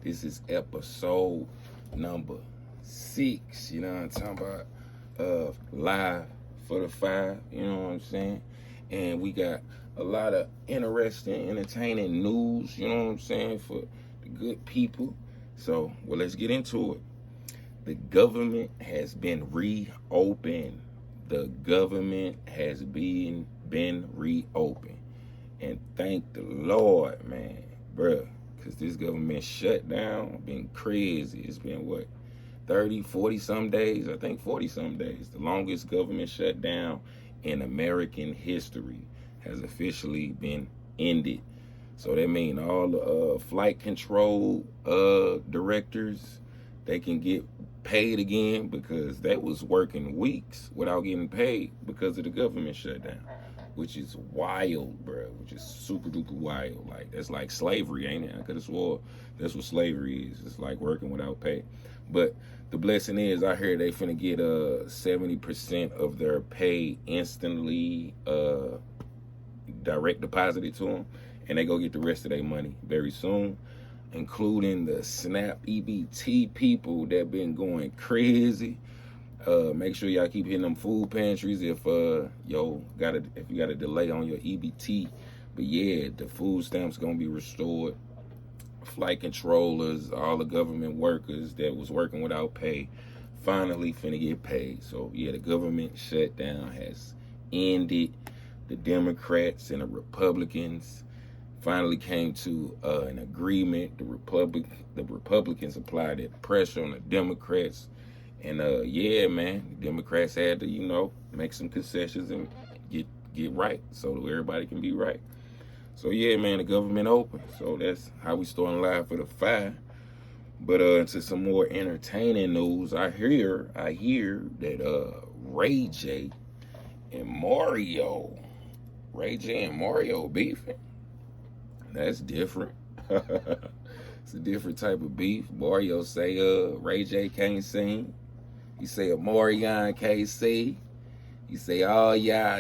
This is episode number 6. You know what I'm talking about? Live for the 5. You know what I'm saying? And we got a lot of interesting, entertaining news. You know what I'm saying, for the good people. So, well, let's get into it. The government has been reopened. The government has been reopened. And thank the Lord, man, bruh, because this government shutdown been crazy. It's been, what, 30, 40 some days? I think 40 some days. The longest government shutdown in American history has officially been ended. So that means all the flight control directors, they can get paid again, because that was working weeks without getting paid because of the government shutdown, which is wild, bro. Which is super duper wild. Like, that's like slavery, ain't it? I could have swore that's what slavery is. It's like working without pay. But the blessing is, I hear they finna get 70% of their pay instantly direct deposited to them, and they go get the rest of their money very soon, including the SNAP EBT people that been going crazy. Make sure y'all keep hitting them food pantries if you got a delay on your EBT. But yeah, the food stamps gonna be restored. Flight controllers, all the government workers that was working without pay, finally finna get paid. So yeah, the government shutdown has ended. The Democrats and the Republicans finally came to an agreement. The Republicans applied that pressure on the Democrats, and yeah, man, the Democrats had to, make some concessions and get right, so that everybody can be right. So yeah, man, the government open. So that's how we starting live for the 5. But into some more entertaining news, I hear that Ray J and Mario beefing. That's different. It's a different type of beef. Mario say Ray J can't sing. He say Omarion can't sing. He say, oh, y'all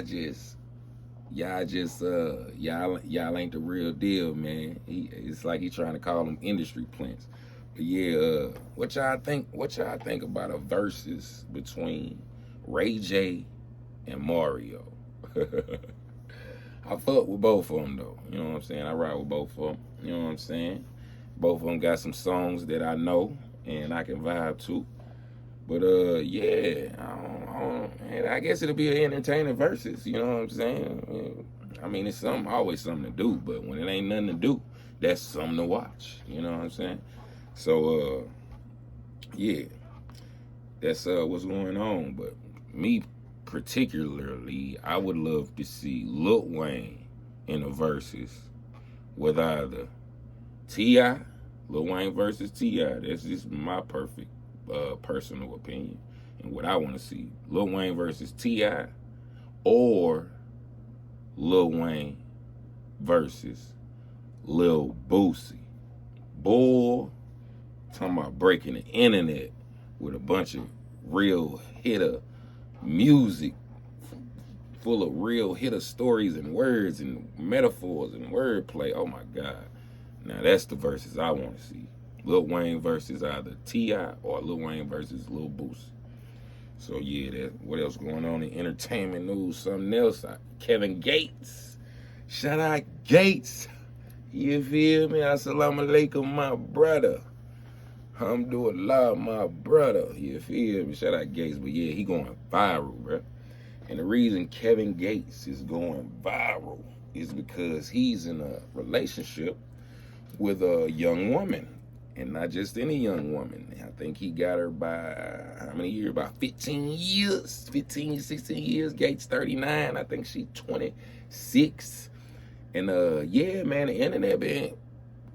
ain't the real deal, man. It's like he trying to call them industry plants. But yeah, what y'all think about a versus between Ray J and Mario? I fuck with both of them, though. You know what I'm saying? I ride with both of them. You know what I'm saying? Both of them got some songs that I know and I can vibe to. But yeah, I guess it'll be an entertaining versus. You know what I'm saying? I mean, it's always something to do. But when it ain't nothing to do, that's something to watch. You know what I'm saying? So yeah, that's what's going on. But me particularly, I would love to see Lil Wayne in a versus with either T.I., Lil Wayne versus T.I. That's just my perfect personal opinion and what I want to see. Lil Wayne versus T.I. or Lil Wayne versus Lil Boosie. Boy, talking about breaking the internet with a bunch of real hitter music, full of real hitter stories and words and metaphors and wordplay. Oh my God. Now that's the verses I want to see. Lil Wayne versus either T.I. or Lil Wayne versus Lil Boosie. So yeah, what else going on in entertainment news? Something else. Kevin Gates. Shout out Gates. You feel me? Assalamu alaikum, my brother. Alhamdulillah, my brother. You feel me? Shout out Gates. But yeah, he going viral, bro. And the reason Kevin Gates is going viral is because he's in a relationship with a young woman. And not just any young woman. I think he got her by, how many years? About 15 years. 15, 16 years. Gates 39. I think she 26. And yeah, man, the internet been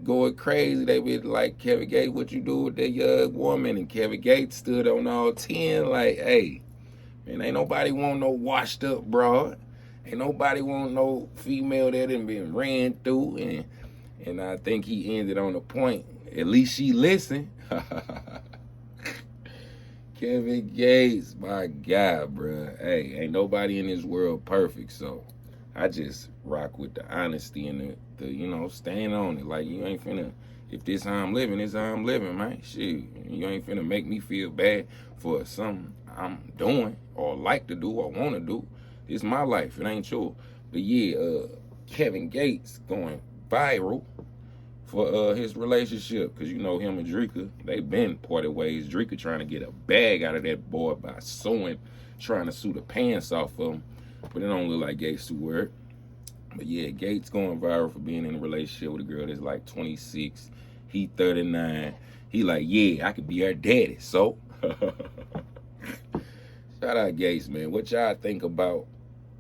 going crazy. They be like, Kevin Gates, what you do with that young woman? And Kevin Gates stood on all 10 like, hey, man, ain't nobody want no washed up broad. Ain't nobody want no female that done been ran through. And I think he ended on a point. At least she listened. Kevin Gates, my God, bro. Hey, ain't nobody in this world perfect, so I just rock with the honesty and the staying on it. Like, you ain't finna If this how I'm living, this how I'm living, man. Shit, you ain't finna make me feel bad for something I'm doing or like to do or want to do. It's my life. It ain't yours. But yeah, Kevin Gates going viral for his relationship, because you know him and Dreka, they been parted ways. Dreka trying to get a bag out of that boy by trying to sue the pants off of him, but it don't look like Gates too worried. But yeah, Gates going viral for being in a relationship with a girl that's like 26, he 39. He like, yeah, I could be her daddy. So shout out Gates, man. What y'all think about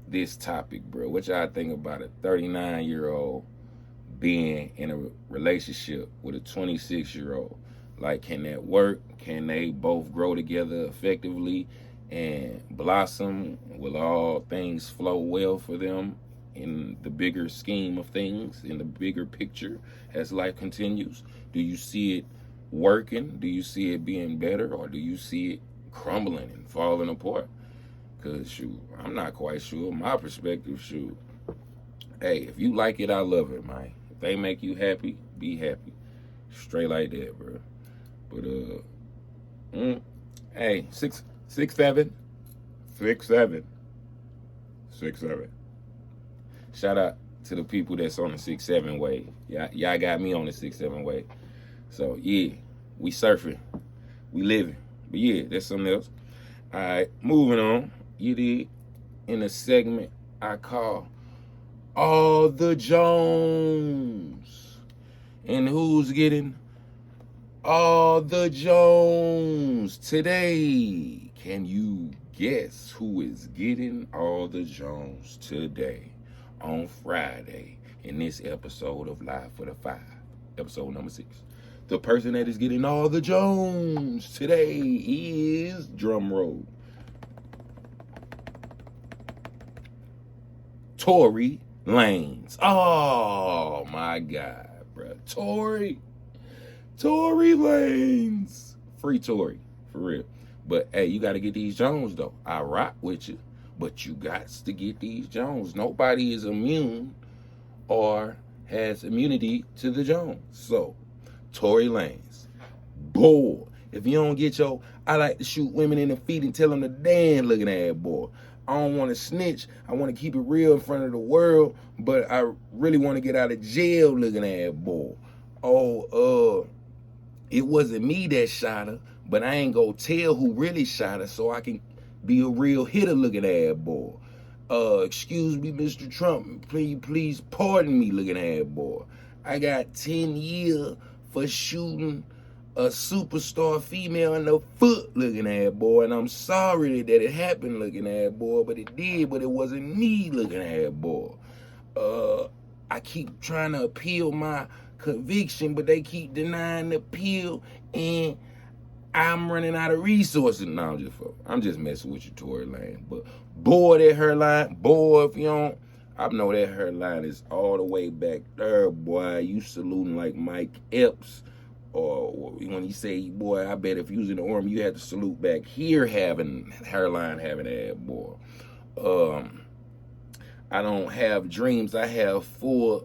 this topic, bro? What y'all think about a 39-year-old being in a relationship with a 26-year-old? Like, can that work? Can they both grow together effectively and blossom? Will all things flow well for them in the bigger scheme of things, in the bigger picture as life continues? Do you see it working? Do you see it being better? Or do you see it crumbling and falling apart? Because, shoot, I'm not quite sure. My perspective, shoot, hey, if you like it, I love it, man. If they make you happy, be happy. Straight like that, bro. But, hey, 6'7". Shout out to the people that's on the 6'7" wave. Y'all got me on the 6'7" wave. So, yeah, we surfing. We living. But, yeah, that's something else. All right, moving on. You did in a segment I call All the Jones. And who's getting all the Jones today? Can you guess who is getting all the Jones today on Friday in this episode of Live for the Five, episode number 6? The person that is getting all the Jones today is, drum roll, Tory Lanez. Oh my God, bro. Tory Lanez. Free Tory, for real. But hey, you got to get these Jones though. I rock with you, but you got to get these Jones. Nobody is immune or has immunity to the Jones. So, Tory Lanez, boy, if you don't get your, I like to shoot women in the feet and tell them to damn looking at boy. I don't want to snitch. I want to keep it real in front of the world, but I really want to get out of jail looking at boy. It wasn't me that shot her, but I ain't gonna tell who really shot her so I can be a real hitter looking at boy. Excuse me, Mr. Trump, please pardon me looking at boy. I got 10 years for shooting a superstar female in the foot looking at boy, and I'm sorry that it happened looking at boy, but it did, but it wasn't me looking at boy. I keep trying to appeal my conviction, but they keep denying the appeal, and I'm running out of resources. No, I'm just messing with you, Tory Lanez. But boy, that hairline, boy, if you don't, I know that hairline is all the way back there, boy. You saluting like Mike Epps. Or when he say, boy, I bet if you was in the army, you had to salute back here having hairline, having that, boy. I don't have dreams. I have 4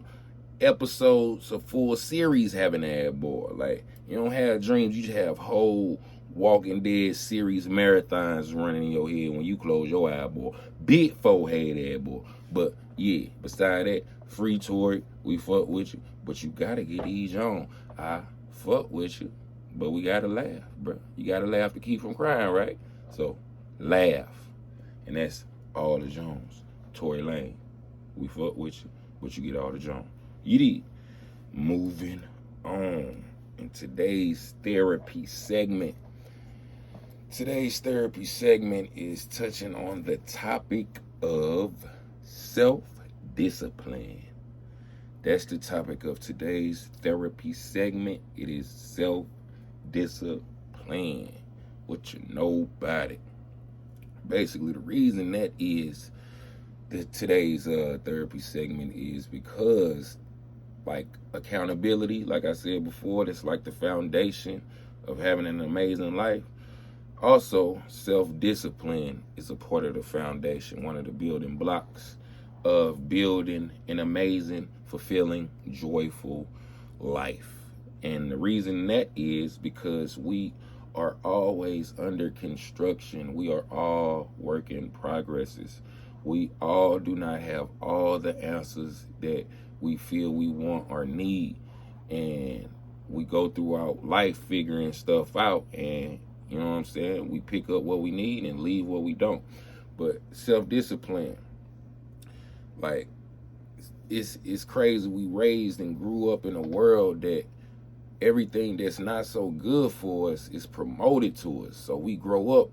episodes, a full series having that, boy. Like, you don't have dreams. You just have whole Walking Dead series marathons running in your head when you close your eye, boy. Big forehead, that, boy. But, yeah, beside that, free Tory, we fuck with you. But you got to get these on. I fuck with you, but we gotta laugh, bro. You gotta laugh to keep from crying, right? So, laugh. And that's all the Jones. Tory Lanez, we fuck with you, but you get all the Jones. You did. Moving on. In today's therapy segment is touching on the topic of self-discipline. That's the topic of today's therapy segment. It is self-discipline. What you know about it. Basically, the reason that is today's therapy segment is because, like, accountability, like I said before, that's like the foundation of having an amazing life. Also, self-discipline is a part of the foundation, one of the building blocks of building an amazing, fulfilling, joyful life. And the reason that is because we are always under construction. We are all work in progresses. We all do not have all the answers that we feel we want or need. And we go throughout life figuring stuff out, and you know what I'm saying? We pick up what we need and leave what we don't. But self-discipline, like, it's crazy. We raised and grew up in a world that everything that's not so good for us is promoted to us. So we grow up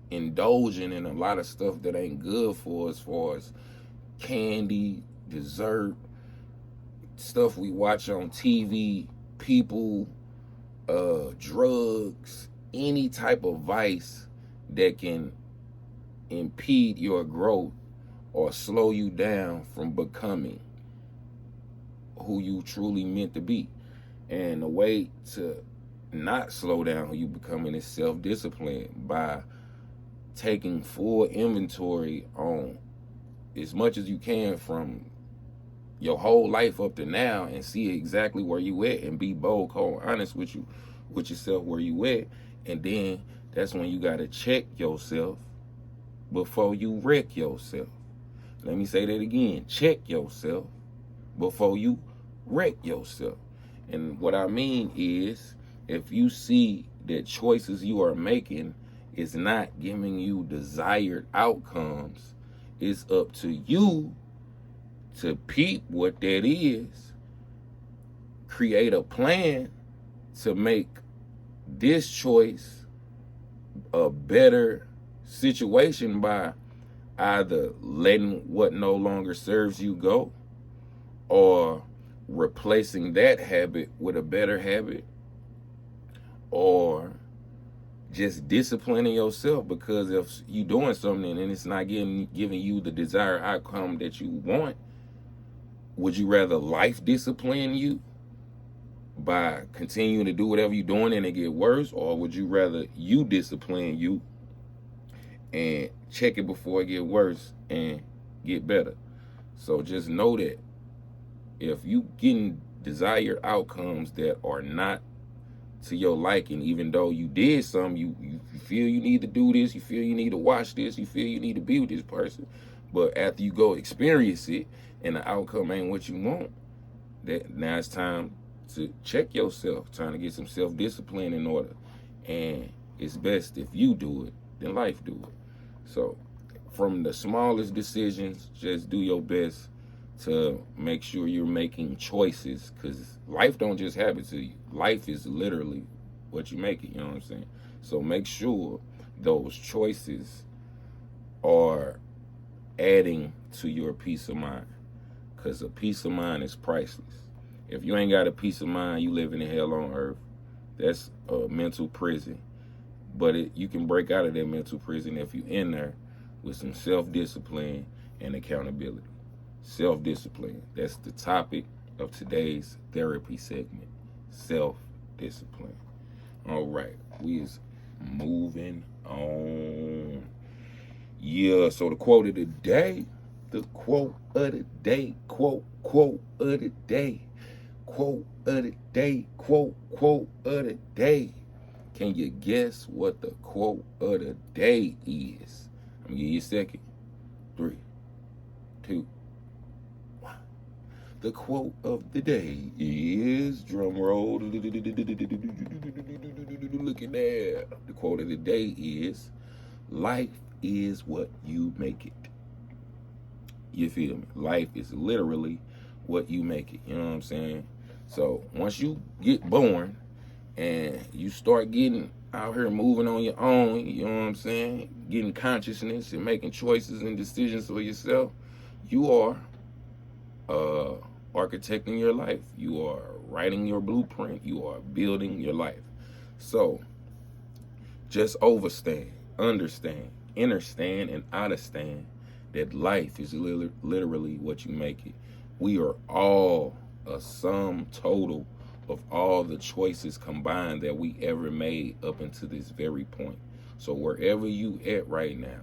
indulging in a lot of stuff that ain't good for us, as far as candy, dessert, stuff we watch on TV, people, drugs, any type of vice that can impede your growth or slow you down from becoming who you truly meant to be. And the way to not slow down who you becoming is self-discipline, by taking full inventory on as much as you can from your whole life up to now, and see exactly where you at, and be bold, cold, honest with yourself where you at. And then that's when you got to check yourself before you wreck yourself. Let me say that again. Check yourself before you wreck yourself. And what I mean is, if you see that choices you are making is not giving you desired outcomes, it's up to you to peep what that is, create a plan to make this choice a better situation by either letting what no longer serves you go, or replacing that habit with a better habit, or just disciplining yourself. Because if you doing something and it's not giving you the desired outcome that you want, would you rather life discipline you by continuing to do whatever you're doing and it get worse, or would you rather you discipline you and check it before it get worse and get better? So just know that if you getting desired outcomes that are not to your liking, even though you did something, you feel you need to do this, you feel you need to watch this, you feel you need to be with this person, but after you go experience it and the outcome ain't what you want, that now it's time to check yourself, trying to get some self-discipline in order. And it's best if you do it than life do it. So from the smallest decisions, just do your best to make sure you're making choices, because life don't just happen to you. Life is literally what you make it, you know what I'm saying? So make sure those choices are adding to your peace of mind, because a peace of mind is priceless. If you ain't got a peace of mind, you living in hell on earth. That's a mental prison. But you can break out of that mental prison if you in there with some self-discipline and accountability. Self-discipline. That's the topic of today's therapy segment. Self-discipline. All right. We is moving on. Yeah, so the quote of the day. The quote of the day. Quote of the day. Quote of the day. Quote of the day. Can you guess what the quote of the day is? I'm gonna give you a second. 3, 2, 1. The quote of the day is, drum roll, look at that. The quote of the day is, life is what you make it. You feel me? Life is literally what you make it. You know what I'm saying? So once you get born and you start getting out here moving on your own, you know what I'm saying? Getting consciousness and making choices and decisions for yourself, you are architecting your life. You are writing your blueprint. You are building your life. So just understand, understand, and understand that life is literally what you make it. We are all a sum total of all the choices combined that we ever made up until this very point. So wherever you at right now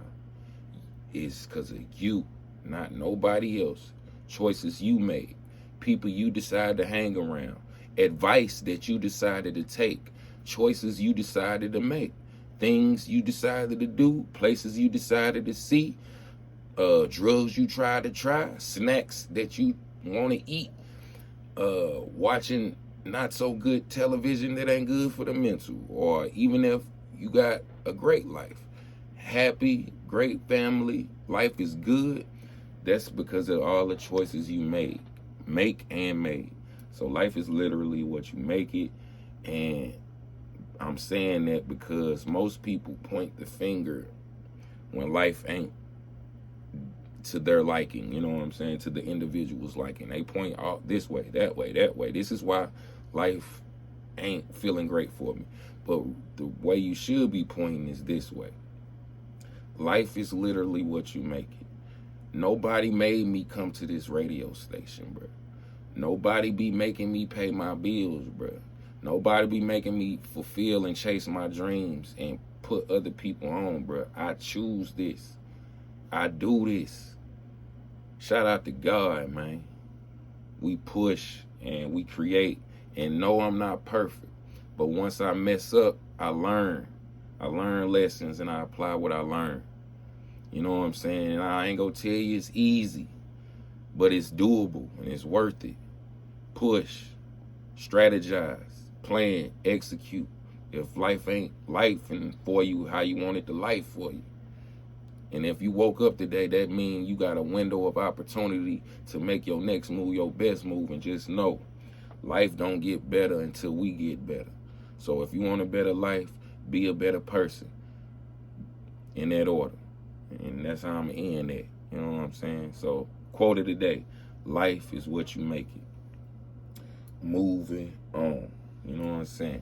is because of you, not nobody else. Choices you made, people you decide to hang around, advice that you decided to take, choices you decided to make, things you decided to do, places you decided to see, drugs you tried to try, snacks that you want to eat, watching not so good television that ain't good for the mental, or even if you got a great life, happy, great family, life is good, that's because of all the choices you make and made. So life is literally what you make it. And I'm saying that because most people point the finger when life ain't to their liking, you know what I'm saying, to the individual's liking. They point out this way, that way, that way. This is why life ain't feeling great for me. But the way you should be pointing is this way. Life is literally what you make it. Nobody made me come to this radio station, bro. Nobody be making me pay my bills, bro. Nobody be making me fulfill and chase my dreams and put other people on, bro. I choose this. I do this. Shout out to God, man. We push and we create, and no, I'm not perfect. But once I mess up, I learn. I learn lessons and I apply what I learn. You know what I'm saying? And I ain't gonna tell you it's easy, but it's doable and it's worth it. Push, strategize, plan, execute. If life ain't life and for you how you want it to life for you. And if you woke up today, that means you got a window of opportunity to make your next move your best move. And just know, life don't get better until we get better. So if you want a better life, be a better person. In that order. And that's how I'm in it. You know what I'm saying? So, quote of the day, life is what you make it. Moving on. You know what I'm saying?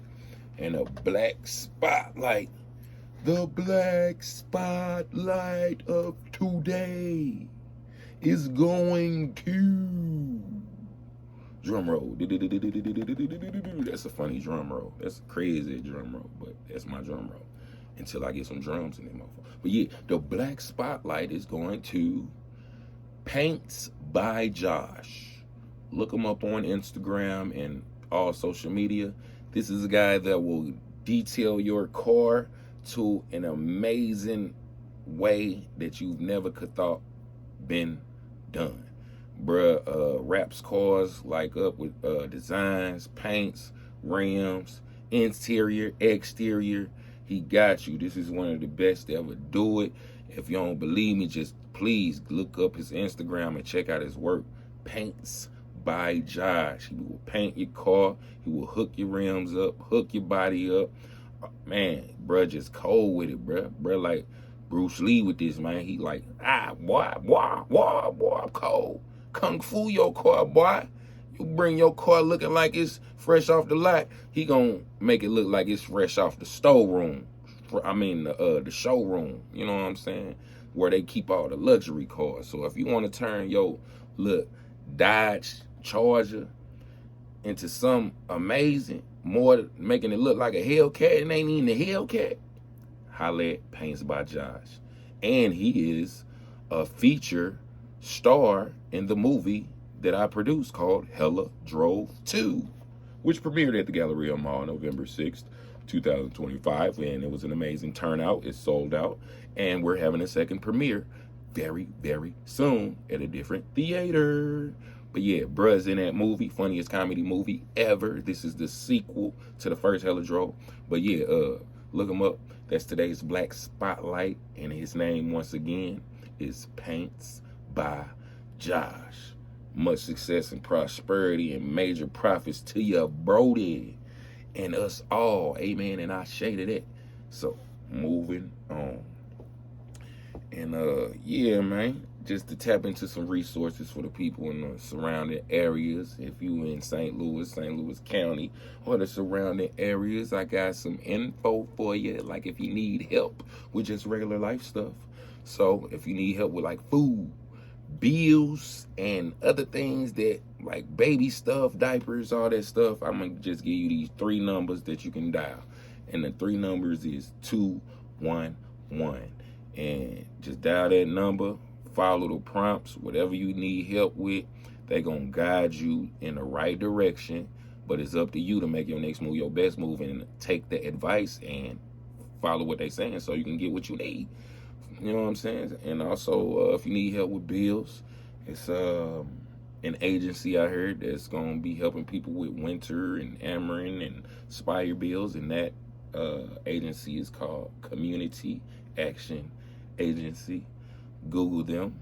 And a black spotlight. The black spotlight of today is going to drum roll. That's a funny drum roll. That's a crazy drum roll, but that's my drum roll until I get some drums in them. But yeah, the black spotlight is going to Paints by Josh. Look him up on Instagram and all social media. This is a guy that will detail your car to an amazing way that you've never could thought been done. Bruh, wraps cars like up with designs, paints, rims, interior, exterior. He got you. This is one of the best to ever do it. If you don't believe me, just please look up his Instagram and check out his work. Paints by Josh. He will paint your car. He will hook your rims up, hook your body up. Man, bruh, just cold with it, bruh, like Bruce Lee with this, man. He like, boy, I'm cold. Kung fu your car, boy. You bring your car looking like it's fresh off the lot, he gonna make it look like it's fresh off the storeroom. The showroom. You know what I'm saying? Where they keep all the luxury cars. So if you want to turn your Dodge Charger into some amazing, more making it look like a Hellcat and ain't even a Hellcat, holla at Paints by Josh. And he is a feature star in the movie that I produced called Hella Drove 2, which premiered at the Galleria Mall November 6th, 2025, and it was an amazing turnout. It sold out, and we're having a second premiere very, very soon at a different theater. But yeah, bruh's in that movie, funniest comedy movie ever. This is the sequel to the first Hella Drove. But yeah, look him up. That's today's Black Spotlight, and his name, once again, is Paints by Josh. Much success and prosperity and major profits to ya, Brody, and us all. Amen. And I shaded it. So, moving on. And yeah, man, just to tap into some resources for the people in the surrounding areas. If you in St. Louis County, or the surrounding areas, I got some info for you. Like if you need help with just regular life stuff. So if you need help with like food, bills, and other things that like baby stuff, diapers, all that stuff, I'm gonna just give you these 3 numbers that you can dial. And the 3 numbers is 211. And just dial that number, follow the prompts, whatever you need help with, they gonna guide you in the right direction But it's up to you to make your next move your best move and take the advice and follow what they saying so you can get what you need. You know what I'm saying? And also, if you need help with bills, it's an agency I heard that's going to be helping people with Winter and Ameren and Spire bills, and that agency is called Community Action Agency. Google them.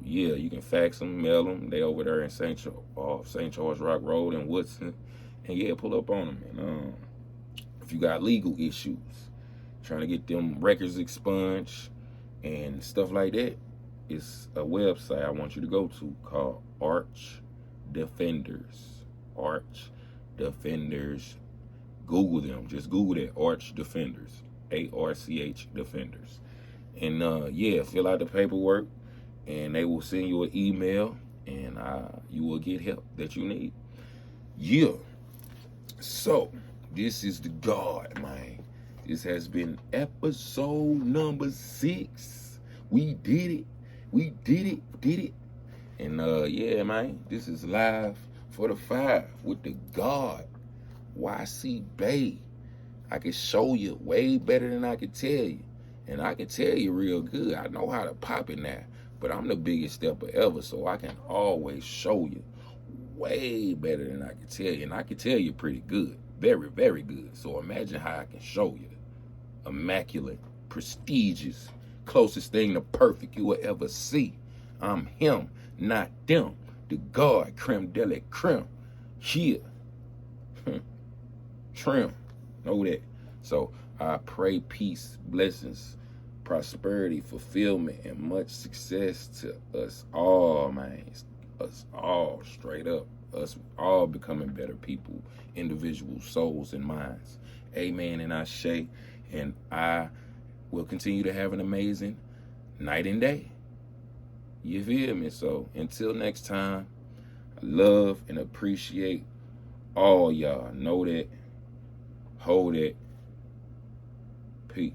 Yeah, you can fax them, mail them. They over there in St. Charles Rock Road in Woodson. And yeah, pull up on them. And if you got legal issues, trying to get them records expunged and stuff like that, it's a website I want you to go to called Arch Defenders. Arch Defenders. Google them. Just Google that, Arch Defenders. ARCH Defenders. And yeah, fill out the paperwork, and they will send you an email, and you will get help that you need. Yeah. So, this is the God, man. This has been episode number 6. We did it. We did it. And yeah, man, this is live for the 5 with the God, YC Bay. I can show you way better than I can tell you. And I can tell you real good. I know how to pop it now. But I'm the biggest stepper ever, so I can always show you way better than I can tell you. And I can tell you pretty good. Very, very good. So imagine how I can show you. Immaculate, prestigious, closest thing to perfect you will ever see. I'm him, not them. The God, creme de la creme. Here. Trim. Know that. So I pray peace, blessings, prosperity, fulfillment, and much success to us all, man. Us all, straight up. Us all becoming better people, individual souls and minds. Amen and Ashe. And I will continue to have an amazing night and day. You feel me? So until next time, I love and appreciate all y'all. Know that. Hold it. Peace.